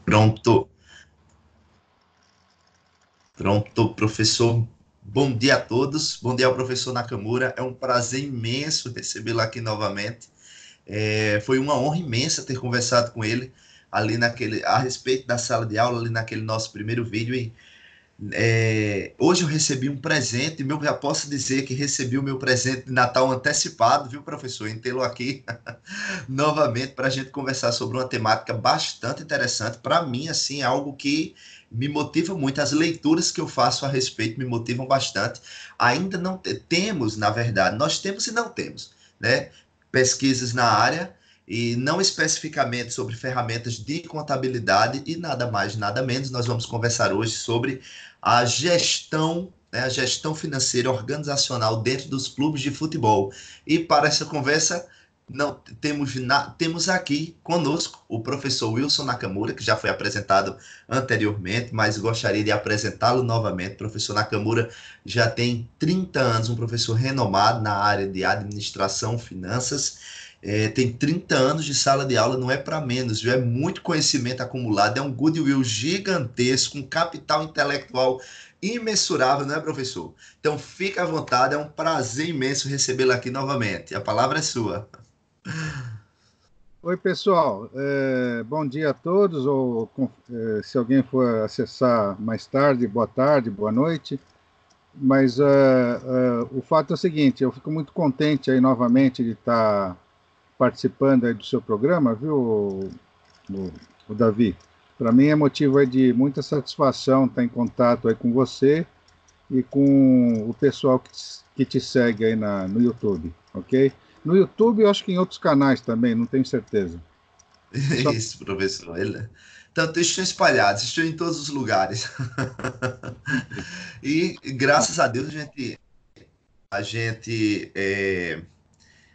Pronto, pronto, professor. Bom dia a todos. Bom dia ao professor Nakamura. É um prazer imenso recebê-lo aqui novamente. Foi uma honra imensa ter conversado com ele ali a respeito da sala de aula, ali naquele nosso primeiro vídeo. Hoje eu recebi um presente, já posso dizer que recebi o meu presente de Natal antecipado, viu, professor? Em tê-lo aqui novamente para a gente conversar sobre uma temática bastante interessante. Para mim, assim, é algo que me motiva muito. As leituras que eu faço a respeito me motivam bastante. Ainda não temos, na verdade, nós temos e não temos, né? Pesquisas na área e não especificamente sobre ferramentas de contabilidade e nada mais, nada menos. Nós vamos conversar hoje sobre a gestão, né, a gestão financeira organizacional dentro dos clubes de futebol. E para essa conversa, não temos aqui conosco o professor Wilson Nakamura, que já foi apresentado anteriormente, mas gostaria de apresentá-lo novamente. O professor Nakamura já tem 30 anos, um professor renomado na área de administração, finanças. Tem 30 anos de sala de aula, não é para menos, viu? É muito conhecimento acumulado, é um goodwill gigantesco, um capital intelectual imensurável, não é, professor? Então, fique à vontade, é um prazer imenso recebê-lo aqui novamente. A palavra é sua. Oi, pessoal. Bom dia a todos, se alguém for acessar mais tarde, boa noite. Mas o fato é o seguinte, eu fico muito contente aí novamente de estar participando aí do seu programa, viu, o, o Davi? Para mim é motivo aí de muita satisfação estar em contato aí com você e com o pessoal que te segue aí no YouTube, ok? No YouTube, eu acho que em outros canais também, não tenho certeza. Só Isso, professor. Tanto estão espalhados, estão em todos os lugares. entendi. E Bom, graças a Deus a gente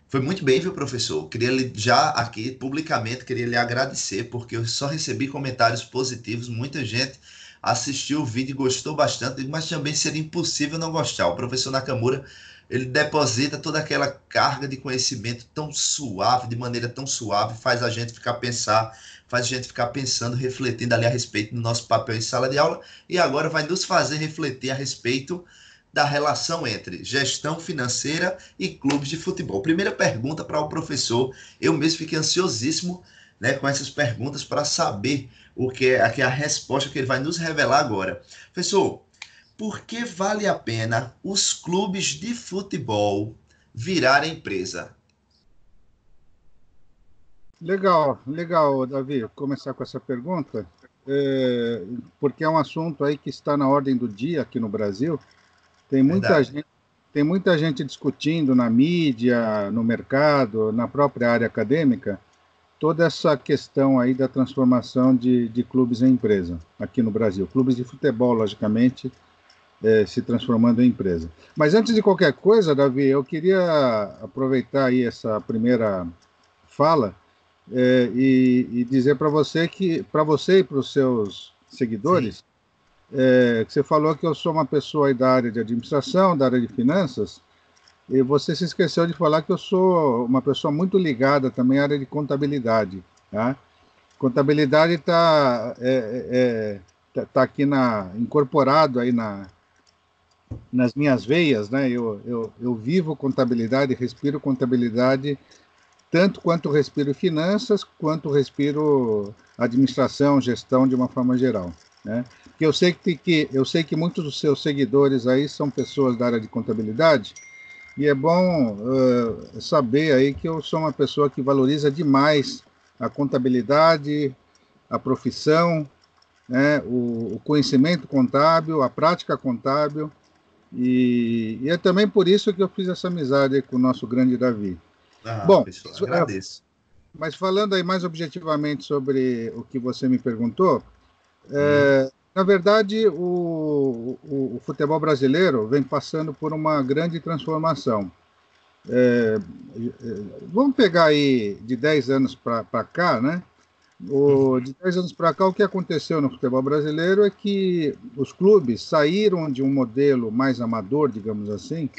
foi muito bem, viu, professor? Queria já aqui publicamente queria lhe agradecer porque eu só recebi comentários positivos, muita gente assistiu o vídeo e gostou bastante, mas também seria impossível não gostar. O professor Nakamura, ele deposita toda aquela carga de conhecimento tão suave, de maneira tão suave, faz a gente ficar pensar, faz a gente ficar pensando, refletindo ali a respeito do nosso papel em sala de aula e agora vai nos fazer refletir a respeito da relação entre gestão financeira e clubes de futebol. Primeira pergunta para o professor. Eu mesmo fiquei ansiosíssimo, né, com essas perguntas para saber a resposta que ele vai nos revelar agora. Professor, por que vale a pena os clubes de futebol virarem empresa? legal, legal, Davi, começar com essa pergunta, é, porque é um assunto aí que está na ordem do dia aqui no Brasil. Tem muita Verdade. gente, tem muita gente discutindo na mídia, no mercado, na própria área acadêmica, toda essa questão aí da transformação de clubes em empresa aqui no Brasil. Clubes de futebol, logicamente, se transformando em empresa. Mas antes de qualquer coisa, Davi, eu queria aproveitar aí essa primeira fala e dizer para você e para os seus Sim. seguidores, que você falou que eu sou uma pessoa aí da área de administração, da área de finanças, e você se esqueceu de falar que eu sou uma pessoa muito ligada também à área de contabilidade, tá? Contabilidade tá aqui incorporado aí nas minhas veias, né? Eu vivo contabilidade, respiro contabilidade, tanto quanto respiro finanças, quanto respiro administração, gestão de uma forma geral, né? Porque eu sei que muitos dos seus seguidores aí são pessoas da área de contabilidade e é bom saber aí que eu sou uma pessoa que valoriza demais a contabilidade, a profissão, né, o conhecimento contábil, a prática contábil e é também por isso que eu fiz essa amizade com o nosso grande Davi. Ah, Bom, professor, agradeço. mas falando aí mais objetivamente sobre o que você me perguntou, Hum, na verdade o futebol brasileiro vem passando por uma grande transformação. É, Vamos pegar aí de 10 anos para cá, né? uhum, De 10 anos para cá, o que aconteceu no futebol brasileiro é que os clubes saíram de um modelo mais amador, digamos assim,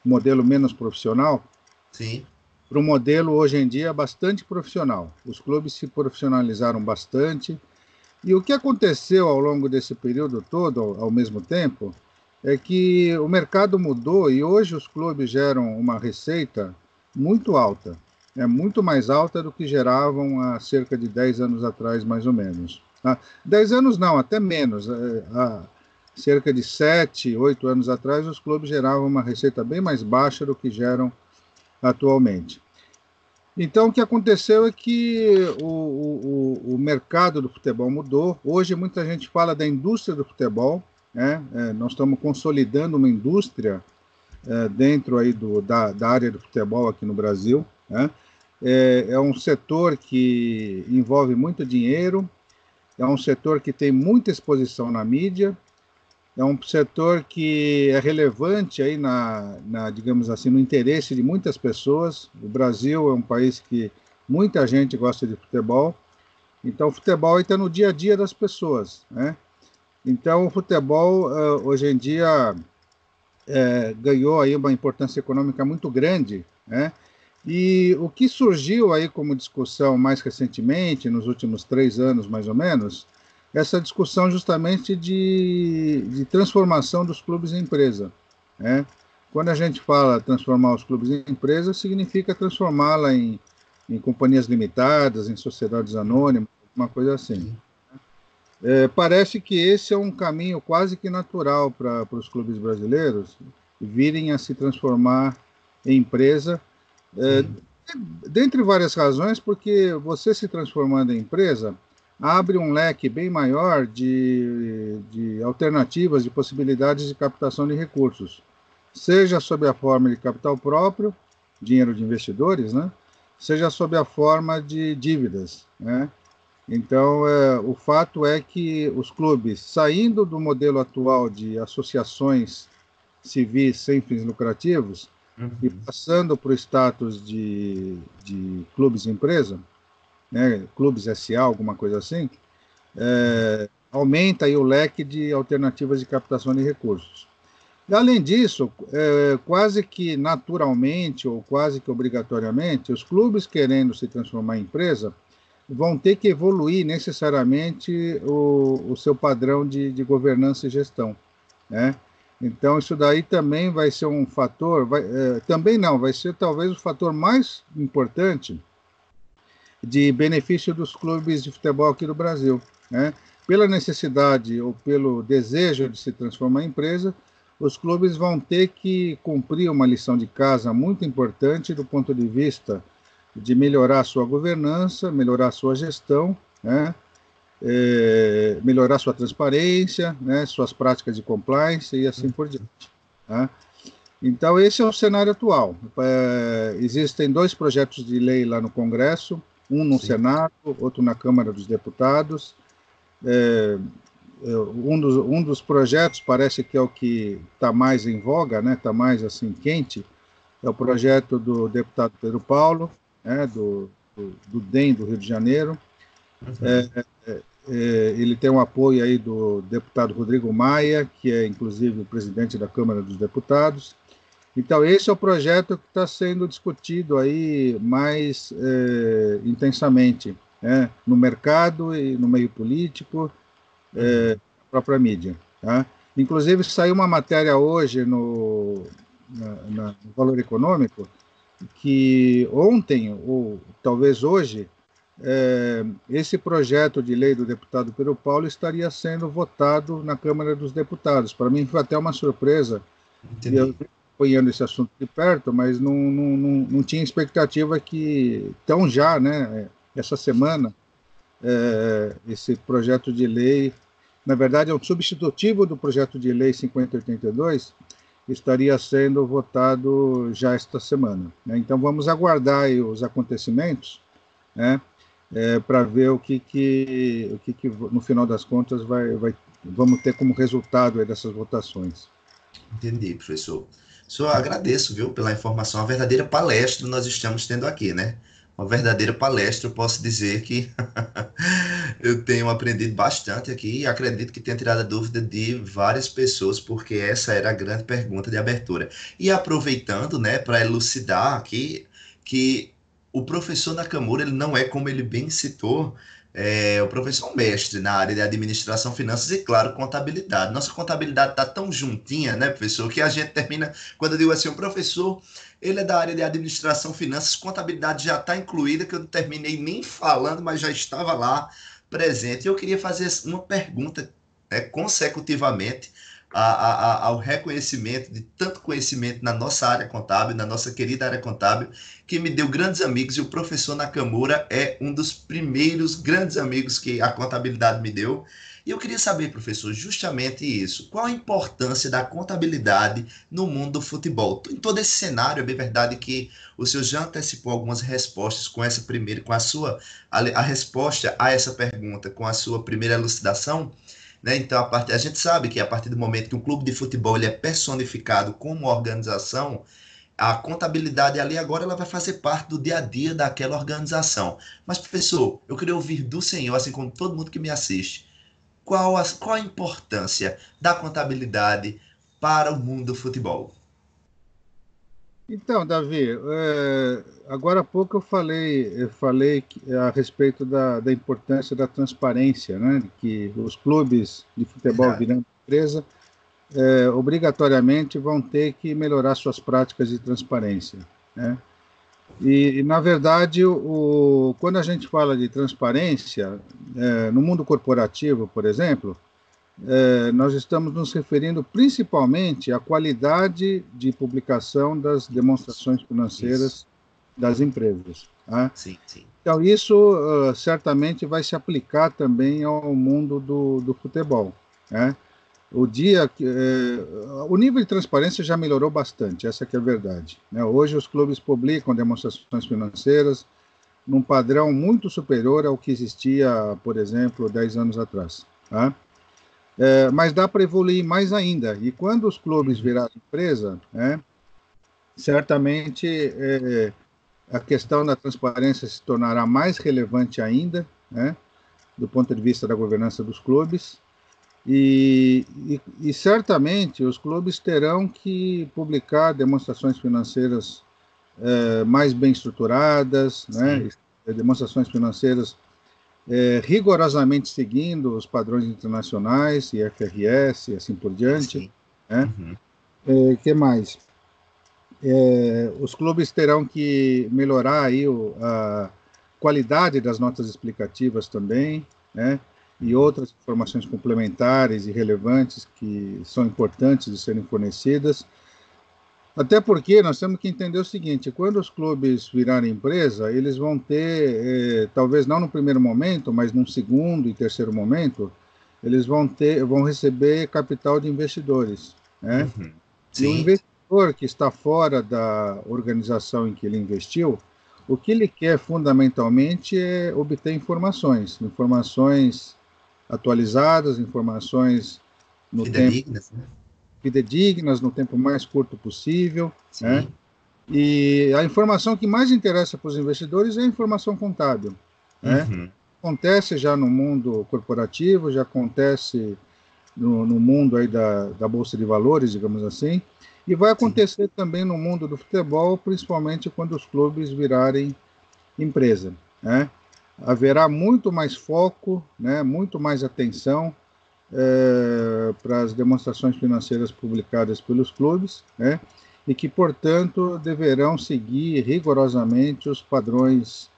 um modelo menos profissional, sim, para um modelo hoje em dia bastante profissional. Os clubes se profissionalizaram bastante E o que aconteceu ao longo desse período todo, ao mesmo tempo, é que o mercado mudou e hoje os clubes geram uma receita muito alta, muito mais alta do que geravam há cerca de 10 anos atrás, mais ou menos. 10 anos não, até menos. Há cerca de 7, 8 anos atrás, os clubes geravam uma receita bem mais baixa do que geram atualmente. Então, o que aconteceu é que o mercado do futebol mudou. Hoje, muita gente fala da indústria do futebol, né? Nós estamos consolidando uma indústria dentro aí da área do futebol aqui no Brasil, né? É um setor que envolve muito dinheiro, é um setor que tem muita exposição na mídia, é um setor que é relevante aí digamos assim, no interesse de muitas pessoas. O Brasil é um país que muita gente gosta de futebol, então o futebol está no dia a dia das pessoas, né? Então o futebol hoje em dia ganhou aí uma importância econômica muito grande, né? E o que surgiu aí como discussão mais recentemente, nos últimos 3 anos mais ou menos, essa discussão justamente de transformação dos clubes em empresa, né? Quando a gente fala transformar os clubes em empresa, significa transformá-la em companhias limitadas, em sociedades anônimas, uma coisa assim. Parece que esse é um caminho quase que natural para os clubes brasileiros virem a se transformar em empresa, dentre várias razões, porque você se transformando em empresa abre um leque bem maior de alternativas, de possibilidades de captação de recursos, seja sob a forma de capital próprio, dinheiro de investidores, né? Seja sob a forma de dívidas, né? Então, o fato é que os clubes, saindo do modelo atual de associações civis sem fins lucrativos e passando para o status de clubes empresa, né, clubes SA, alguma coisa assim, aumenta aí o leque de alternativas de captação de recursos. E, além disso, quase que naturalmente ou quase que obrigatoriamente, os clubes querendo se transformar em empresa vão ter que evoluir necessariamente o seu padrão de governança e gestão, né? Então, isso daí também vai ser um fator, também não, vai ser talvez o fator mais importante de benefício dos clubes de futebol aqui do Brasil, né? Pela necessidade ou pelo desejo de se transformar em empresa, os clubes vão ter que cumprir uma lição de casa muito importante do ponto de vista de melhorar a sua governança, melhorar a sua gestão, né? Melhorar sua transparência, né? Suas práticas de compliance e assim por diante, né? Então, esse é o cenário atual. Existem 2 projetos de lei lá no Congresso, um no Senado, outro na Câmara dos Deputados. Um dos projetos parece que é o que está mais em voga, né? Está mais assim quente, é o projeto do deputado Pedro Paulo, né? do DEM do Rio de Janeiro. Ele tem o apoio aí do deputado Rodrigo Maia, que é inclusive o presidente da Câmara dos Deputados. Então, esse é o projeto que está sendo discutido aí mais intensamente, né, no mercado e no meio político, na própria mídia. Tá? Inclusive, saiu uma matéria hoje no Valor Econômico, que ontem, ou talvez hoje, esse projeto de lei do deputado Pedro Paulo estaria sendo votado na Câmara dos Deputados. Para mim foi até uma surpresa. Entendi. Eu acompanhando esse assunto de perto, mas não tinha expectativa que tão já, né, essa semana, esse projeto de lei, na verdade é um substitutivo do projeto de lei 5082, estaria sendo votado já esta semana, né? Então vamos aguardar aí os acontecimentos, né, para ver o que no final das contas vamos ter como resultado aí dessas votações. Entendi, professor. Só agradeço, viu, pela informação. Uma verdadeira palestra nós estamos tendo aqui, né? Uma verdadeira palestra, eu posso dizer que eu tenho aprendido bastante aqui e acredito que tenha tirado a dúvida de várias pessoas, porque essa era a grande pergunta de abertura. E aproveitando, né, para elucidar aqui que o professor Nakamura, ele não é, como ele bem citou, O professor é um mestre na área de administração, finanças e, claro, contabilidade. Nossa contabilidade está tão juntinha, né, professor, que a gente termina, quando eu digo assim, o professor, ele é da área de administração, finanças, contabilidade já está incluída, que eu não terminei nem falando, mas já estava lá presente. E eu queria fazer uma pergunta consecutivamente ao reconhecimento de tanto conhecimento na nossa área contábil, na nossa querida área contábil, que me deu grandes amigos, e o professor Nakamura é um dos primeiros grandes amigos que a contabilidade me deu. E eu queria saber, professor, justamente isso. Qual a importância da contabilidade no mundo do futebol? Em todo esse cenário, é bem verdade que o senhor já antecipou algumas respostas com essa primeira, com a resposta a essa pergunta, com a sua primeira elucidação, né? Então, a gente sabe que a partir do momento que um clube de futebol ele é personificado como organização, a contabilidade ali agora ela vai fazer parte do dia a dia daquela organização. Mas, professor, eu queria ouvir do senhor, assim como todo mundo que me assiste, qual a importância da contabilidade para o mundo do futebol? Então, Davi, agora há pouco eu falei a respeito da importância da transparência, né? Que os clubes de futebol Verdade. virando empresa, obrigatoriamente vão ter que melhorar suas práticas de transparência, né? Na verdade, quando a gente fala de transparência, no mundo corporativo, por exemplo, nós estamos nos referindo principalmente à qualidade de publicação das Isso, demonstrações isso. financeiras das empresas, tá? Sim, sim. Então, isso certamente vai se aplicar também ao mundo do futebol, né? O nível de transparência já melhorou bastante, essa que é a verdade, né? Hoje os clubes publicam demonstrações financeiras num padrão muito superior ao que existia, por exemplo, 10 anos atrás, tá? Mas dá para evoluir mais ainda. E quando os clubes Uhum. virarem empresa, né, certamente a questão da transparência se tornará mais relevante ainda, né, do ponto de vista da governança dos clubes. E certamente os clubes terão que publicar demonstrações financeiras mais bem estruturadas, né, Sim, demonstrações financeiras rigorosamente seguindo os padrões internacionais, IFRS e assim por sim, diante, sim. né? Uhum. Que mais? Os clubes terão que melhorar aí a qualidade das notas explicativas também, né? E Uhum. outras informações complementares e relevantes que são importantes de serem fornecidas. Até porque nós temos que entender o seguinte: quando os clubes virarem empresa, eles vão ter, talvez não no primeiro momento, mas num segundo e terceiro momento, eles vão receber capital de investidores, né? Uhum. E o Sim, investidor que está fora da organização em que ele investiu, o que ele quer fundamentalmente é obter informações atualizadas, informações no tempo fidedignas, né? fidedignas, no tempo mais curto possível, né? Sim. E a informação que mais interessa para os investidores é a informação contábil, né? Uhum. Acontece já no mundo corporativo, já acontece no mundo aí da Bolsa de Valores, digamos assim, e vai Sim. acontecer também no mundo do futebol, principalmente quando os clubes virarem empresa, né? Haverá muito mais foco, né? Muito mais atenção para as demonstrações financeiras publicadas pelos clubes, né? E que, portanto, deverão seguir rigorosamente os padrões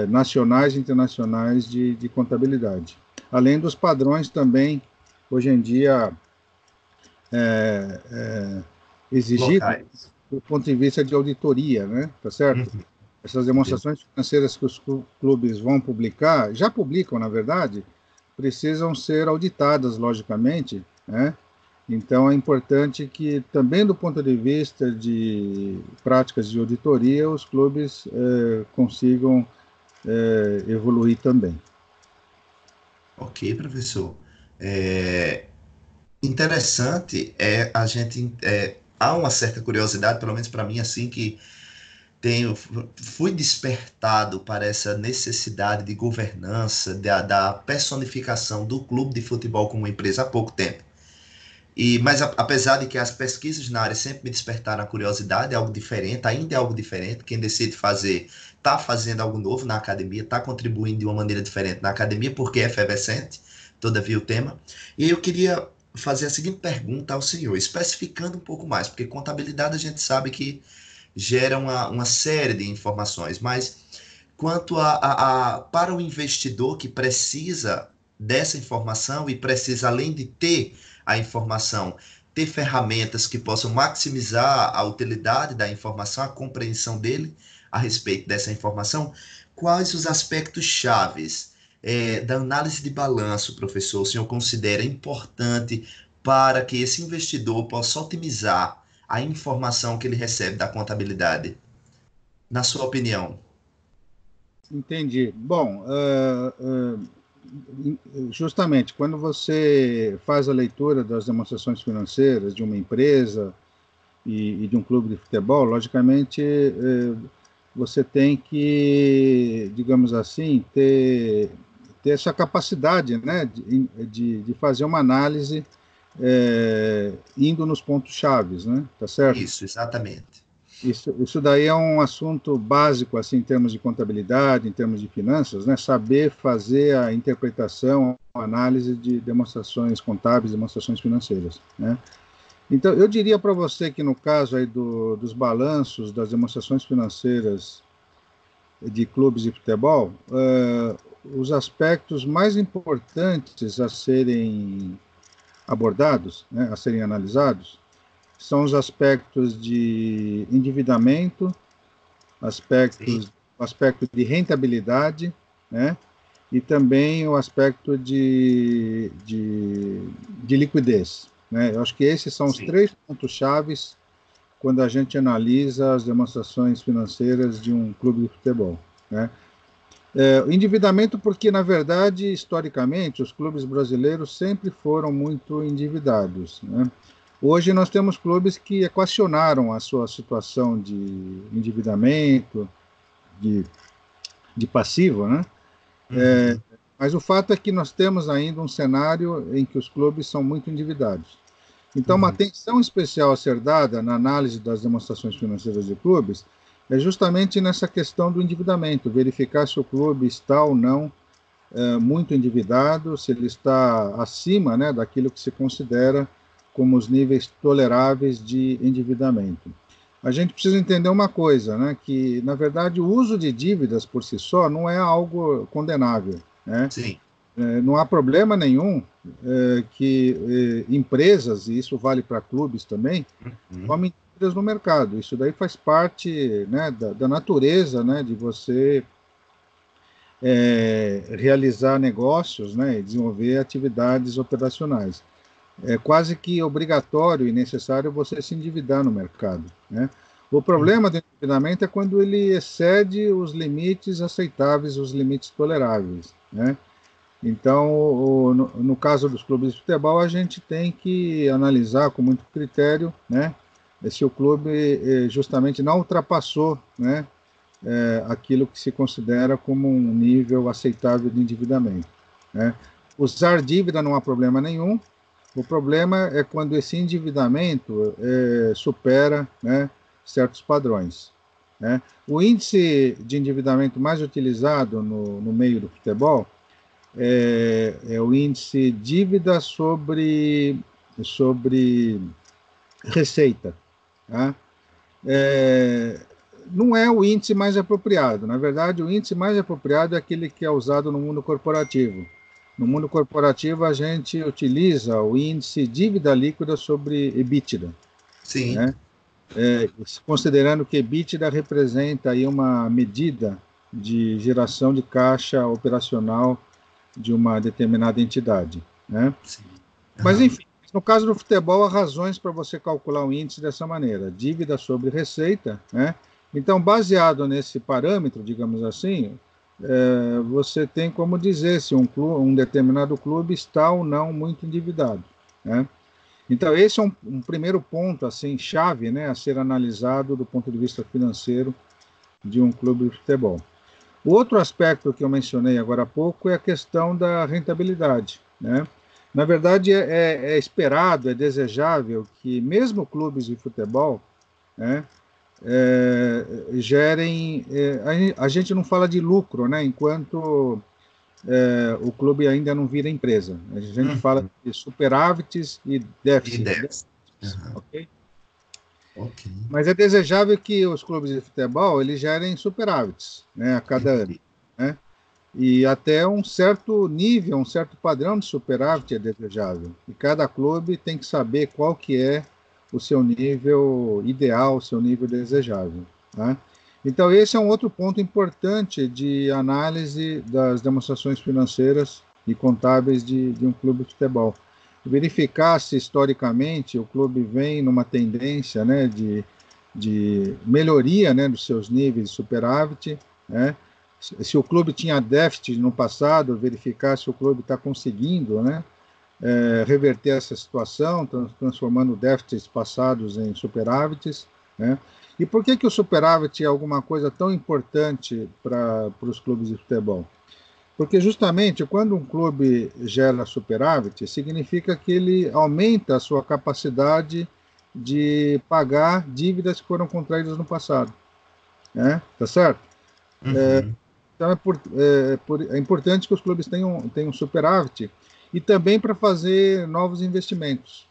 nacionais e internacionais de contabilidade. Além dos padrões também, hoje em dia, exigidos Locais. do ponto de vista de auditoria, né? Tá certo? Uhum. Essas Entendi. demonstrações financeiras que os clubes vão publicar, já publicam, na verdade, precisam ser auditadas, logicamente, né? Então, é importante que, também do ponto de vista de práticas de auditoria, os clubes consigam evoluir também. Ok, professor. É, interessante a gente há uma certa curiosidade, pelo menos para mim, assim que fui despertado para essa necessidade de governança, da personificação do clube de futebol como empresa há pouco tempo. Mas apesar de que as pesquisas na área sempre me despertaram a curiosidade, é algo diferente, ainda é algo diferente. Quem decide fazer, está fazendo algo novo na academia, está contribuindo de uma maneira diferente na academia, porque é efervescente, todavia o tema. E eu queria fazer a seguinte pergunta ao senhor, especificando um pouco mais, porque contabilidade a gente sabe que gera uma série de informações, mas quanto para o investidor que precisa dessa informação e precisa, além de ter a informação, ter ferramentas que possam maximizar a utilidade da informação, a compreensão dele a respeito dessa informação, quais os aspectos chaves da análise de balanço, professor, o senhor considera importante para que esse investidor possa otimizar a informação que ele recebe da contabilidade? Na sua opinião. Entendi. Bom, justamente quando você faz a leitura das demonstrações financeiras de uma empresa e de um clube de futebol, logicamente você tem que, digamos assim, ter essa capacidade, né, de fazer uma análise indo nos pontos chaves, né? Tá certo? Isso, exatamente. Isso daí é um assunto básico, assim, em termos de contabilidade, em termos de finanças, né? Saber fazer a interpretação, a análise de demonstrações contábeis, demonstrações financeiras, né? Então, eu diria para você que no caso aí dos balanços, das demonstrações financeiras de clubes de futebol, os aspectos mais importantes a serem abordados, né, a serem analisados, são os aspectos de endividamento, o aspecto de rentabilidade, né, e também o aspecto de liquidez, né? Eu acho que esses são os três pontos chaves quando a gente analisa as demonstrações financeiras de um clube de futebol, né? O endividamento, porque, na verdade, historicamente, os clubes brasileiros sempre foram muito endividados, né? Hoje nós temos clubes que equacionaram a sua situação de endividamento, de passivo, né? Mas o fato é que nós temos ainda um cenário em que os clubes são muito endividados. Então, uma atenção especial a ser dada na análise das demonstrações financeiras de clubes é justamente nessa questão do endividamento, verificar se o clube está ou não muito endividado, se ele está acima, né, daquilo que se considera como os níveis toleráveis de endividamento. A gente precisa entender uma coisa, né, que, na verdade, o uso de dívidas por si só não é algo condenável, né? Sim. Não há problema nenhum que empresas, e isso vale para clubes também, tomem dívidas no mercado. Isso daí faz parte, né, da natureza, né, de você realizar negócios, né, e desenvolver atividades operacionais. É quase que obrigatório e necessário você se endividar no mercado, né? O problema do endividamento é quando ele excede os limites aceitáveis, os limites toleráveis, né? Então, no caso dos clubes de futebol, a gente tem que analisar com muito critério, né, se o clube justamente não ultrapassou, né, aquilo que se considera como um nível aceitável de endividamento, né? Usar dívida não há problema nenhum. O problema é quando esse endividamento supera, né, certos padrões, né? O índice de endividamento mais utilizado no meio do futebol é o índice dívida sobre receita, tá? Não é o índice mais apropriado. Na verdade, o índice mais apropriado é aquele que é usado no mundo corporativo. No mundo corporativo, a gente utiliza o índice dívida líquida sobre EBITDA. Sim. Né? Considerando que EBITDA representa aí uma medida de geração de caixa operacional de uma determinada entidade, né? Mas, enfim, no caso do futebol, há razões para você calcular o índice dessa maneira, dívida sobre receita, né? Então, baseado nesse parâmetro, digamos assim, você tem como dizer se um determinado clube está ou não muito endividado, né? Então, esse é um primeiro ponto, assim, chave, né, a ser analisado do ponto de vista financeiro de um clube de futebol. O outro aspecto que eu mencionei agora há pouco é a questão da rentabilidade, né? Na verdade, é esperado, é desejável que mesmo clubes de futebol, né, gerem... a gente não fala de lucro, né, enquanto o clube ainda não vira empresa. A gente fala de superávites e Ideias. déficits, ok? Ok. Mas é desejável que os clubes de futebol eles gerem superávites, né, a cada ano, né? E até um certo nível, um certo padrão de superávit é desejável. E cada clube tem que saber qual que é o seu nível ideal, o seu nível desejável, tá? Então, esse é um outro ponto importante de análise das demonstrações financeiras e contábeis de um clube de futebol. Verificar se, historicamente, o clube vem numa tendência, né, de melhoria, né, dos seus níveis de superávit, né? Se o clube tinha déficit no passado, verificar se o clube está conseguindo, né, reverter essa situação, transformando déficits passados em superávites, né? E por que o superávit é alguma coisa tão importante para os clubes de futebol? Porque justamente quando um clube gera superávit, significa que ele aumenta a sua capacidade de pagar dívidas que foram contraídas no passado, né? Tá certo? Uhum. Então é importante que os clubes tenham superávit e também para fazer novos investimentos,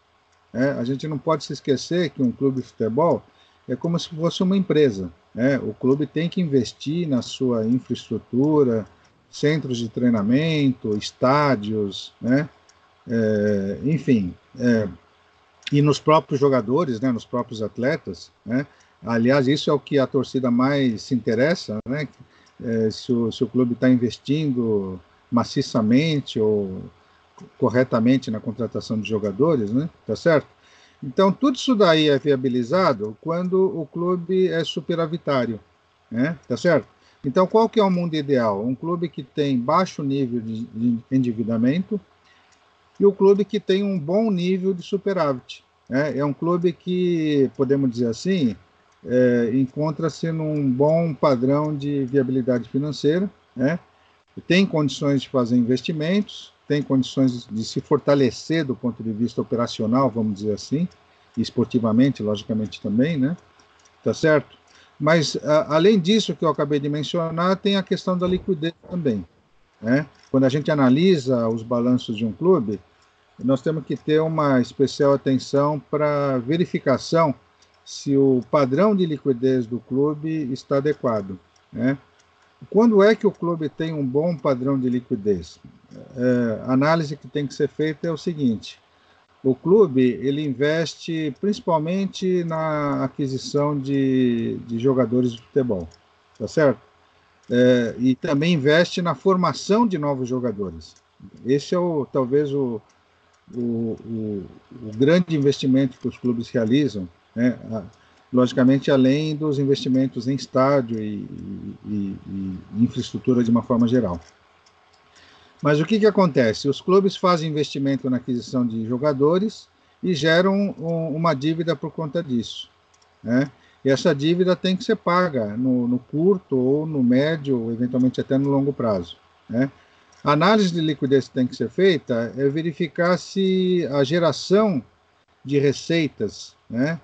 né? A gente não pode se esquecer que um clube de futebol é como se fosse uma empresa, né? O clube tem que investir na sua infraestrutura, centros de treinamento, estádios, né? Enfim, e nos próprios jogadores, né? Nos próprios atletas, né? Aliás, isso é o que a torcida mais se interessa, né? Se o clube está investindo maciçamente ou corretamente na contratação de jogadores, né? Tá certo? Então, tudo isso daí é viabilizado quando o clube é superavitário, né? Tá certo? Então, qual que é o mundo ideal? Um clube que tem baixo nível de endividamento e o clube que tem um bom nível de superávit, né? É um clube que, podemos dizer assim, encontra-se num bom padrão de viabilidade financeira, né? Tem condições de fazer investimentos, tem condições de se fortalecer do ponto de vista operacional, vamos dizer assim, e esportivamente, logicamente também, né? Tá certo? Mas, além disso que eu acabei de mencionar, tem a questão da liquidez também, né? Quando a gente analisa os balanços de um clube, nós temos que ter uma especial atenção para verificação se o padrão de liquidez do clube está adequado, né? Quando é que o clube tem um bom padrão de liquidez? A análise que tem que ser feita é o seguinte: o clube ele investe principalmente na aquisição de jogadores de futebol, tá certo? E também investe na formação de novos jogadores. Esse é talvez o grande investimento que os clubes realizam, né? Logicamente, além dos investimentos em estádio e infraestrutura de uma forma geral. Mas o que acontece? Os clubes fazem investimento na aquisição de jogadores e geram uma dívida por conta disso, né? E essa dívida tem que ser paga no curto ou no médio, ou eventualmente até no longo prazo, né? A análise de liquidez que tem que ser feita é verificar se a geração de receitas, né,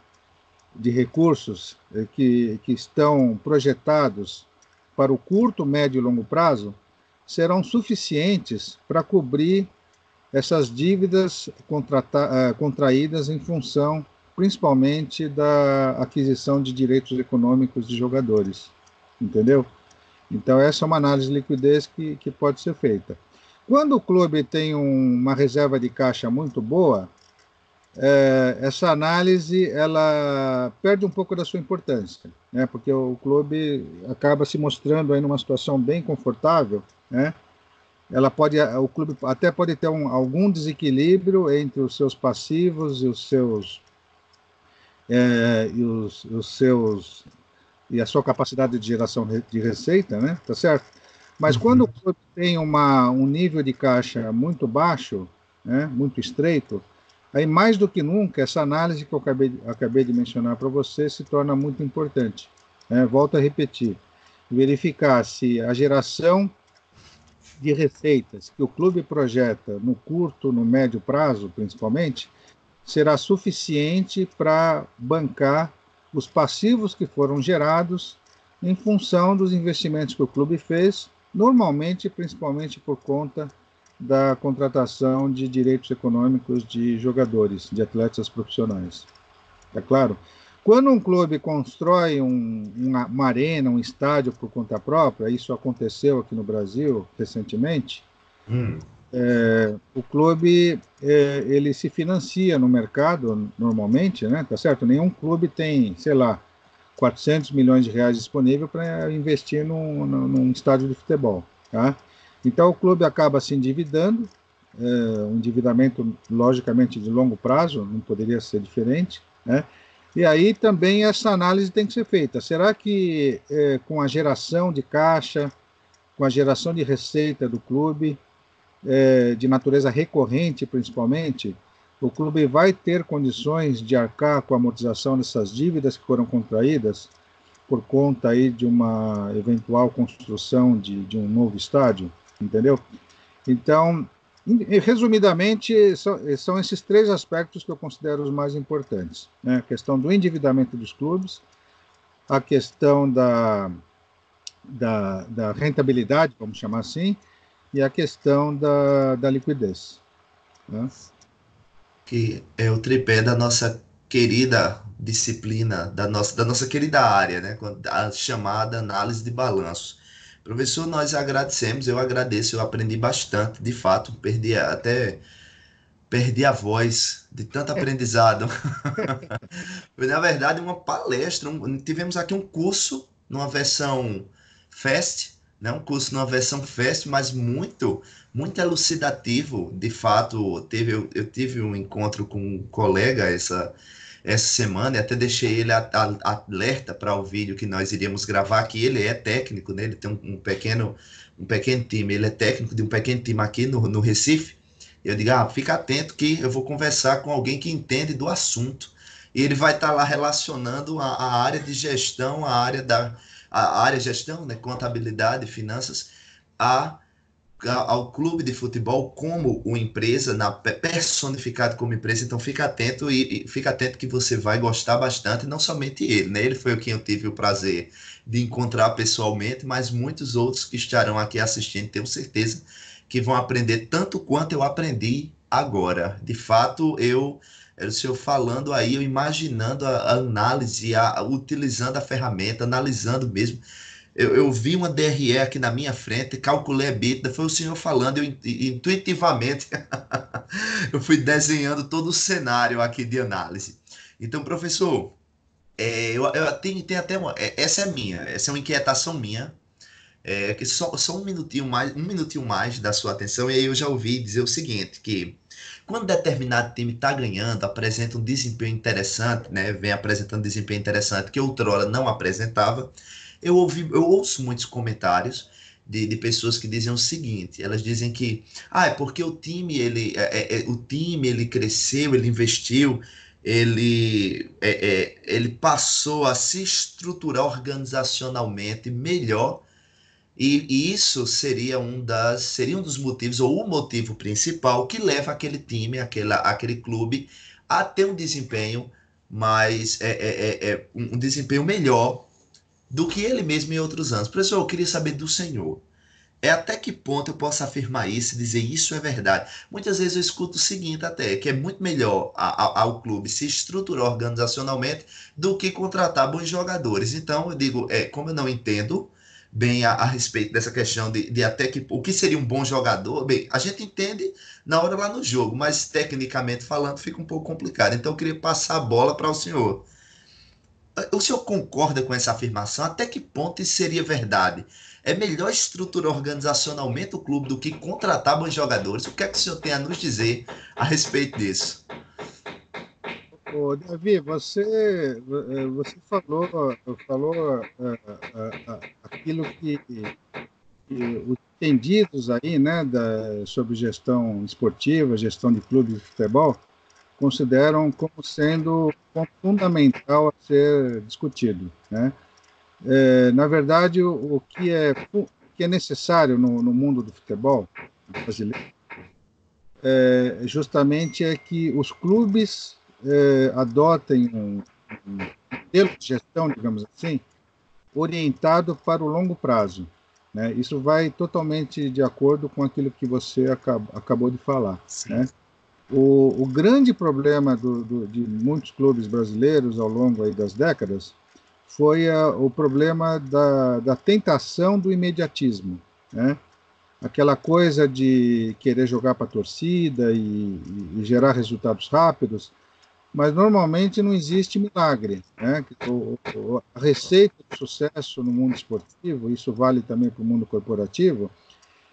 de recursos que estão projetados para o curto, médio e longo prazo serão suficientes para cobrir essas dívidas contraídas em função, principalmente, da aquisição de direitos econômicos de jogadores. Entendeu? Então, essa é uma análise de liquidez que pode ser feita. Quando o clube tem uma reserva de caixa muito boa, essa análise ela perde um pouco da sua importância, né? Porque o clube acaba se mostrando aí numa situação bem confortável, né? O clube até pode ter algum desequilíbrio entre os seus passivos e e a sua capacidade de geração de receita, né? Tá certo? Mas quando o clube tem um nível de caixa muito baixo, né, muito estreito, aí mais do que nunca essa análise que eu acabei de mencionar para você se torna muito importante, né? Volto a repetir, verificar se a geração de receitas que o clube projeta no curto, no médio prazo, principalmente, será suficiente para bancar os passivos que foram gerados em função dos investimentos que o clube fez, normalmente, principalmente por conta da contratação de direitos econômicos de jogadores, de atletas profissionais. É claro? Quando um clube constrói uma arena, um estádio por conta própria, isso aconteceu aqui no Brasil recentemente, o clube ele se financia no mercado normalmente, né? Tá certo? Nenhum clube tem, sei lá, 400 milhões de reais disponível para investir num estádio de futebol, tá? Então o clube acaba se endividando, um endividamento logicamente de longo prazo, não poderia ser diferente, né? E aí também essa análise tem que ser feita. Será que com a geração de caixa, com a geração de receita do clube, de natureza recorrente principalmente, o clube vai ter condições de arcar com a amortização dessas dívidas que foram contraídas por conta aí de uma eventual construção de um novo estádio, entendeu? Então, resumidamente, são esses três aspectos que eu considero os mais importantes, né? A questão do endividamento dos clubes, a questão da rentabilidade, vamos chamar assim, e a questão da liquidez, né? Que é o tripé da nossa querida disciplina, da nossa querida área, né? A chamada análise de balanço. Professor, nós agradecemos, eu agradeço, eu aprendi bastante, de fato, perdi a voz de tanto aprendizado. Foi, na verdade, uma palestra, tivemos aqui um curso numa versão Fast, né? Um curso numa versão Fast, mas muito elucidativo. De fato, eu tive um encontro com um colega essa semana e até deixei ele alerta para o vídeo que nós iríamos gravar, que ele é técnico, né? Ele tem um pequeno time, ele é técnico de um pequeno time aqui no Recife. Eu digo, fica atento que eu vou conversar com alguém que entende do assunto. E ele vai estar lá relacionando a área de gestão, a área de gestão, né, contabilidade, finanças, ao clube de futebol como uma empresa, personificado como empresa. Então fica atento e fica atento que você vai gostar bastante, não somente ele, né? Ele foi quem eu tive o prazer de encontrar pessoalmente, mas muitos outros que estarão aqui assistindo, tenho certeza que vão aprender tanto quanto eu aprendi agora. De fato, era o senhor falando aí, eu imaginando a análise, utilizando a ferramenta, analisando mesmo. Eu vi uma DRE aqui na minha frente, calculei a EBITDA, foi o senhor falando, eu intuitivamente eu fui desenhando todo o cenário aqui de análise. Então, professor, eu tenho até essa é minha, essa é uma inquietação minha, que só um minutinho mais da sua atenção, e aí eu já ouvi dizer o seguinte, que quando determinado time está ganhando, apresenta um desempenho interessante, né, vem apresentando desempenho interessante que outrora não apresentava, eu ouço muitos comentários de pessoas que dizem o seguinte, elas dizem que é porque o time ele cresceu, ele investiu, ele passou a se estruturar organizacionalmente melhor e isso seria um dos motivos, ou o motivo principal, que leva aquele time, aquele clube, a ter um desempenho um desempenho melhor do que ele mesmo em outros anos. Professor, eu queria saber do senhor. Até que ponto eu posso afirmar isso e dizer isso é verdade? Muitas vezes eu escuto o seguinte até, que é muito melhor ao clube se estruturar organizacionalmente do que contratar bons jogadores. Então, eu digo, como eu não entendo bem a respeito dessa questão de até que o que seria um bom jogador, bem, a gente entende na hora lá no jogo, mas tecnicamente falando fica um pouco complicado. Então, eu queria passar a bola para o senhor. O senhor concorda com essa afirmação? Até que ponto isso seria verdade? É melhor estruturar organizacionalmente o clube do que contratar bons jogadores? O que é que o senhor tem a nos dizer a respeito disso? Davi, você falou aquilo que os entendidos aí, né, sobre gestão esportiva, gestão de clubes de futebol, consideram como sendo um ponto fundamental a ser discutido, né? Na verdade, o que que é necessário no mundo do futebol brasileiro justamente é que os clubes adotem um modelo de gestão, digamos assim, orientado para o longo prazo, né? Isso vai totalmente de acordo com aquilo que você acabou de falar, Sim. né? O grande problema de muitos clubes brasileiros ao longo aí das décadas foi o problema da tentação do imediatismo, né? Aquela coisa de querer jogar para a torcida e gerar resultados rápidos, mas normalmente não existe milagre, né? A receita de sucesso no mundo esportivo, isso vale também para o mundo corporativo,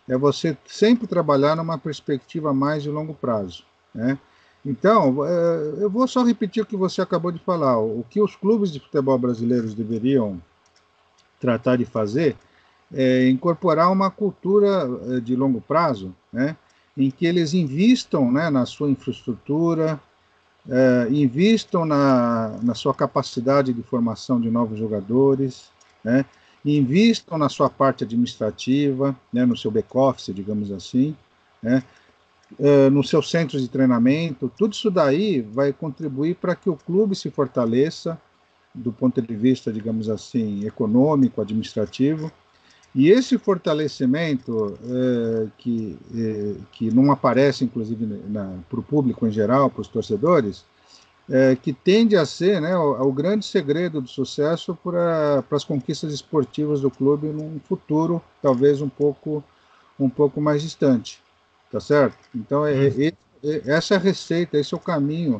é você sempre trabalhar numa perspectiva mais de longo prazo, né? Então, eu vou só repetir o que você acabou de falar. O que os clubes de futebol brasileiros deveriam tratar de fazer é incorporar uma cultura de longo prazo, né? Em que eles invistam, né, na sua infraestrutura, invistam na sua capacidade de formação de novos jogadores, né? Invistam na sua parte administrativa, né, no seu back-office, digamos assim, né? Nos seus centros de treinamento. Tudo isso daí vai contribuir para que o clube se fortaleça do ponto de vista, digamos assim, econômico, administrativo. E esse fortalecimento, que não aparece, inclusive, para o público em geral, para os torcedores, que tende a ser, né, o grande segredo do sucesso para as conquistas esportivas do clube num futuro talvez um pouco mais distante, tá certo? Então essa é a receita, esse é o caminho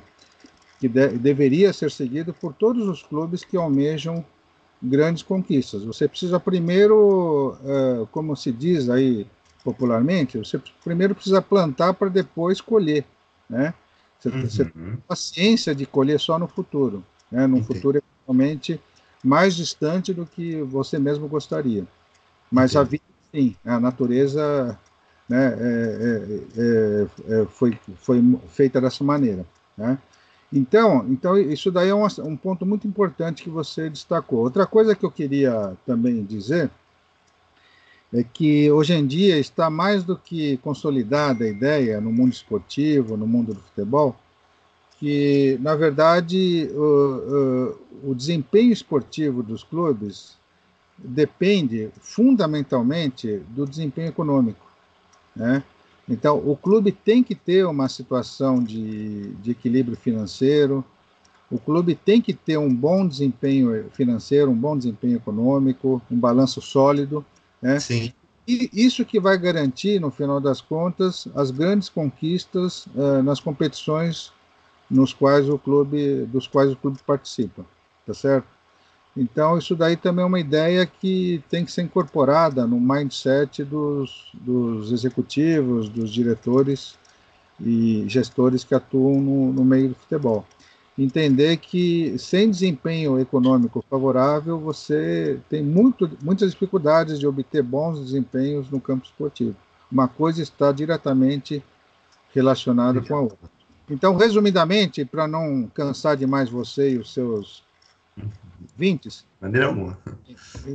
que deveria ser seguido por todos os clubes que almejam grandes conquistas. Você precisa primeiro, como se diz aí popularmente, você primeiro precisa plantar para depois colher, né? Você tem paciência de colher só no futuro, né? Num futuro realmente mais distante do que você mesmo gostaria. Mas a vida, sim, a natureza, né, foi feita dessa maneira, né? Então, isso daí é um ponto muito importante que você destacou. Outra coisa que eu queria também dizer é que hoje em dia está mais do que consolidada a ideia no mundo esportivo, no mundo do futebol, que, na verdade, o desempenho esportivo dos clubes depende fundamentalmente do desempenho econômico, né? Então, o clube tem que ter uma situação de equilíbrio financeiro, o clube tem que ter um bom desempenho financeiro, um bom desempenho econômico, um balanço sólido, né? Sim. E isso que vai garantir, no final das contas, as grandes conquistas nas competições dos quais o clube participa, tá certo? Então, isso daí também é uma ideia que tem que ser incorporada no mindset dos executivos, dos diretores e gestores que atuam no meio do futebol. Entender que sem desempenho econômico favorável, você tem muitas dificuldades de obter bons desempenhos no campo esportivo. Uma coisa está diretamente relacionada com a outra. Então, resumidamente, para não cansar demais você e os seus ouvintes, Maneira alguma.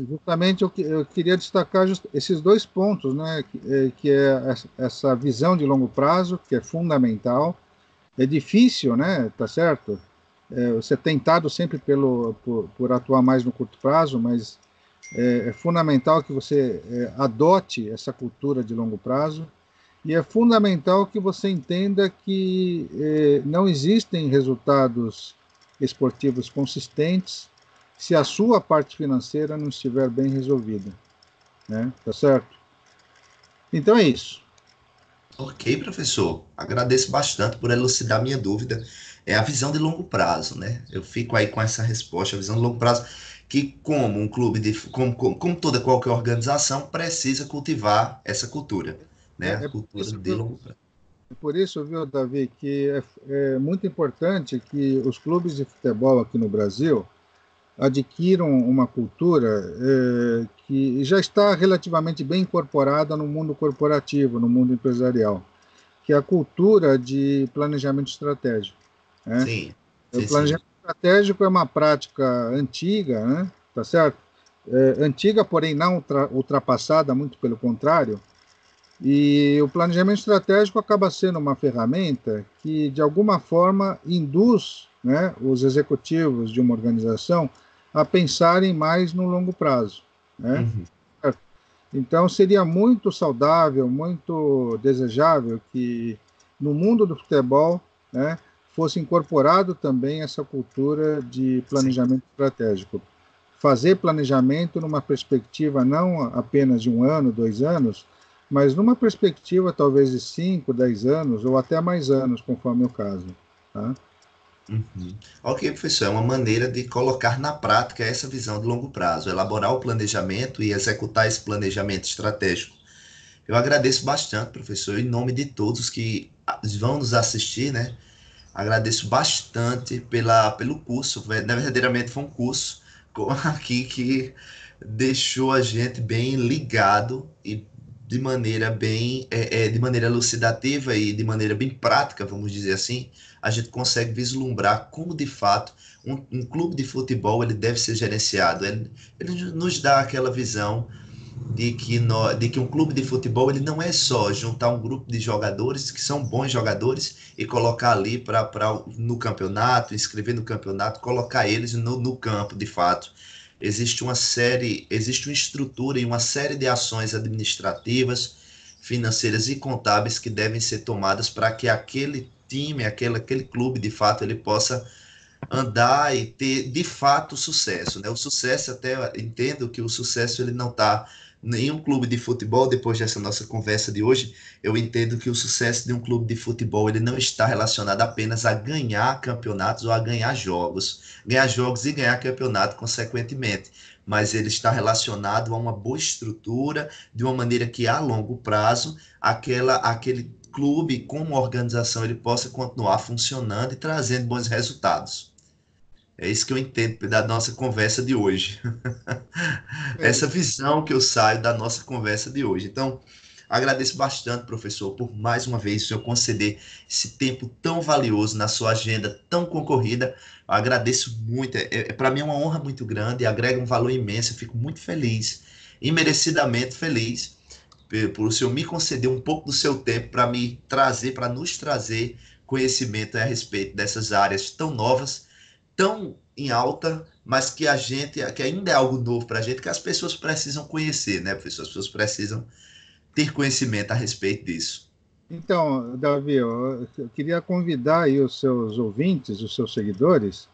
justamente eu queria destacar esses dois pontos, né, que é essa visão de longo prazo, que é fundamental. É difícil, né, tá certo? Você é tentado sempre por atuar mais no curto prazo, mas é fundamental que você adote essa cultura de longo prazo, e é fundamental que você entenda que não existem resultados esportivos consistentes se a sua parte financeira não estiver bem resolvida, né? Tá certo? Então é isso. Ok, professor. Agradeço bastante por elucidar minha dúvida. É a visão de longo prazo, né? Eu fico aí com essa resposta, a visão de longo prazo, que como um clube como toda qualquer organização precisa cultivar essa cultura, né? A cultura de longo prazo. Por isso, viu, Davi, que é muito importante que os clubes de futebol aqui no Brasil adquiram uma cultura que já está relativamente bem incorporada no mundo corporativo, no mundo empresarial, que é a cultura de planejamento estratégico, né? Sim, O sim, sim. planejamento estratégico é uma prática antiga, né? Tá certo? antiga, porém não ultrapassada, muito pelo contrário. E o planejamento estratégico acaba sendo uma ferramenta que, de alguma forma, induz, né, os executivos de uma organização a pensarem mais no longo prazo, né? Uhum. Então, seria muito saudável, muito desejável que, no mundo do futebol, né, fosse incorporado também essa cultura de Sim. planejamento estratégico. Fazer planejamento numa perspectiva não apenas de 1 ano, 2 anos, mas numa perspectiva talvez de 5, 10 anos ou até mais anos, conforme o caso. Tá? Uhum. Ok, professor, é uma maneira de colocar na prática essa visão de longo prazo, elaborar o planejamento e executar esse planejamento estratégico. Eu agradeço bastante, professor, em nome de todos que vão nos assistir, né? Agradeço bastante pelo curso, verdadeiramente foi um curso aqui que deixou a gente bem ligado e de maneira bem, de maneira elucidativa e de maneira bem prática, vamos dizer assim, a gente consegue vislumbrar como de fato um clube de futebol ele deve ser gerenciado. Ele nos dá aquela visão de que um clube de futebol ele não é só juntar um grupo de jogadores que são bons jogadores e colocar ali no campeonato, inscrever no campeonato, colocar eles no campo de fato. Existe uma estrutura e uma série de ações administrativas, financeiras e contábeis que devem ser tomadas para que aquele time, aquele clube de fato ele possa andar e ter de fato sucesso, né? O sucesso, até entendo que o sucesso ele não está em um clube de futebol. Depois dessa nossa conversa de hoje, eu entendo que o sucesso de um clube de futebol ele não está relacionado apenas a ganhar campeonatos ou a ganhar jogos e ganhar campeonato consequentemente, mas ele está relacionado a uma boa estrutura, de uma maneira que a longo prazo aquele clube como organização ele possa continuar funcionando e trazendo bons resultados. É isso que eu entendo da nossa conversa de hoje. É Essa isso. visão que eu saio da nossa conversa de hoje. Então, agradeço bastante, professor, por mais uma vez o senhor conceder esse tempo tão valioso na sua agenda tão concorrida. Eu agradeço muito. Para mim é uma honra muito grande, agrega um valor imenso. Eu fico muito feliz, imerecidamente feliz, por o senhor me conceder um pouco do seu tempo para me trazer, para nos trazer conhecimento a respeito dessas áreas tão novas, tão em alta, mas que que ainda é algo novo para a gente, que as pessoas precisam conhecer, né, professor? As pessoas precisam ter conhecimento a respeito disso. Então, Davi, eu queria convidar aí os seus ouvintes, os seus seguidores,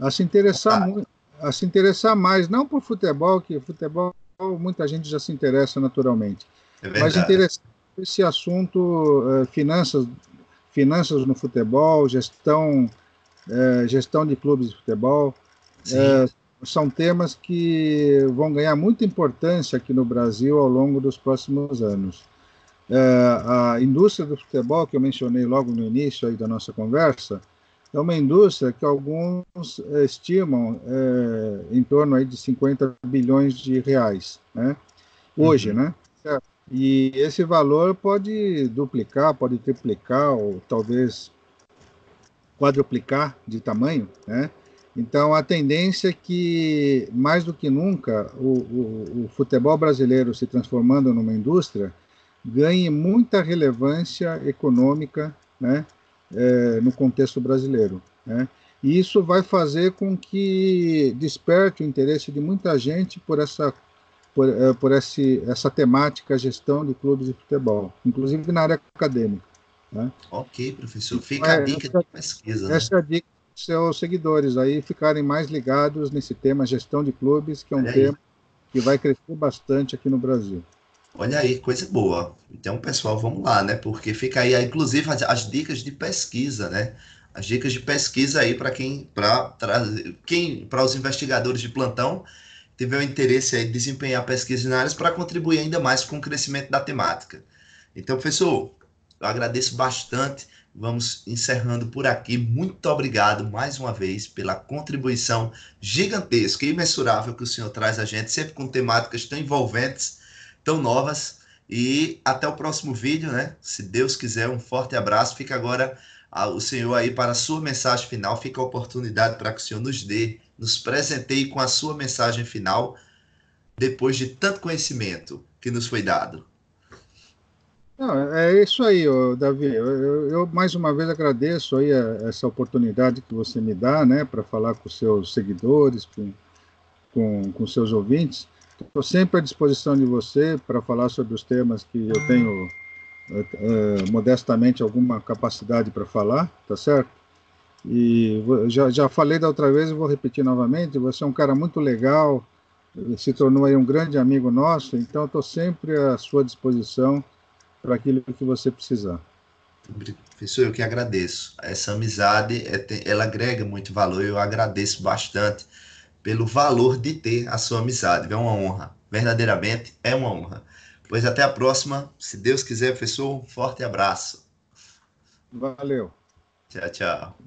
a se interessar Tá, muito, a se interessar mais, não por futebol, que futebol muita gente já se interessa naturalmente, é mas verdade. interessar por esse assunto, finanças no futebol, gestão de clubes de futebol, Sim, são temas que vão ganhar muita importância aqui no Brasil ao longo dos próximos anos. A indústria do futebol, que eu mencionei logo no início aí da nossa conversa, é uma indústria que alguns estimam em torno aí de 50 bilhões de reais, né? Hoje, uhum, né? E esse valor pode duplicar, pode triplicar, ou talvez quadruplicar de tamanho, né? Então, a tendência é que, mais do que nunca, o futebol brasileiro se transformando numa indústria ganhe muita relevância econômica, né, no contexto brasileiro, né? E isso vai fazer com que desperte o interesse de muita gente essa temática gestão de clubes de futebol, inclusive na área acadêmica, né? ok, professor. Então, Fica a dica de pesquisa, né? essa é a dica dos seus seguidores aí ficarem mais ligados nesse tema gestão de clubes, que é um Olha aí. tema que vai crescer bastante aqui no Brasil. Olha aí, coisa boa. Então, pessoal, vamos lá, né? Porque fica aí, inclusive, as dicas de pesquisa, né? As dicas de pesquisa aí para os investigadores de plantão tiver o interesse aí de desempenhar pesquisas na área para contribuir ainda mais com o crescimento da temática. Então, professor, eu agradeço bastante. Vamos encerrando por aqui. Muito obrigado mais uma vez pela contribuição gigantesca e imensurável que o senhor traz a gente, sempre com temáticas tão envolventes, tão novas. E até o próximo vídeo, né? Se Deus quiser, um forte abraço. Fica agora o senhor aí para a sua mensagem final. Fica a oportunidade para que o senhor nos presenteie com a sua mensagem final depois de tanto conhecimento que nos foi dado? Não, é isso aí, ô, Davi. Eu, mais uma vez agradeço aí essa oportunidade que você me dá, né, para falar com seus seguidores, com seus ouvintes. Estou sempre à disposição de você para falar sobre os temas que eu tenho modestamente alguma capacidade para falar, tá certo? E já falei da outra vez e vou repetir novamente. Você é um cara muito legal, se tornou aí um grande amigo nosso, então estou sempre à sua disposição para aquilo que você precisar. Professor, eu que agradeço. Essa amizade, ela agrega muito valor. Eu agradeço bastante pelo valor de ter a sua amizade. É uma honra. Verdadeiramente é uma honra. Pois até a próxima. Se Deus quiser, professor, um forte abraço. Valeu. Tchau, tchau.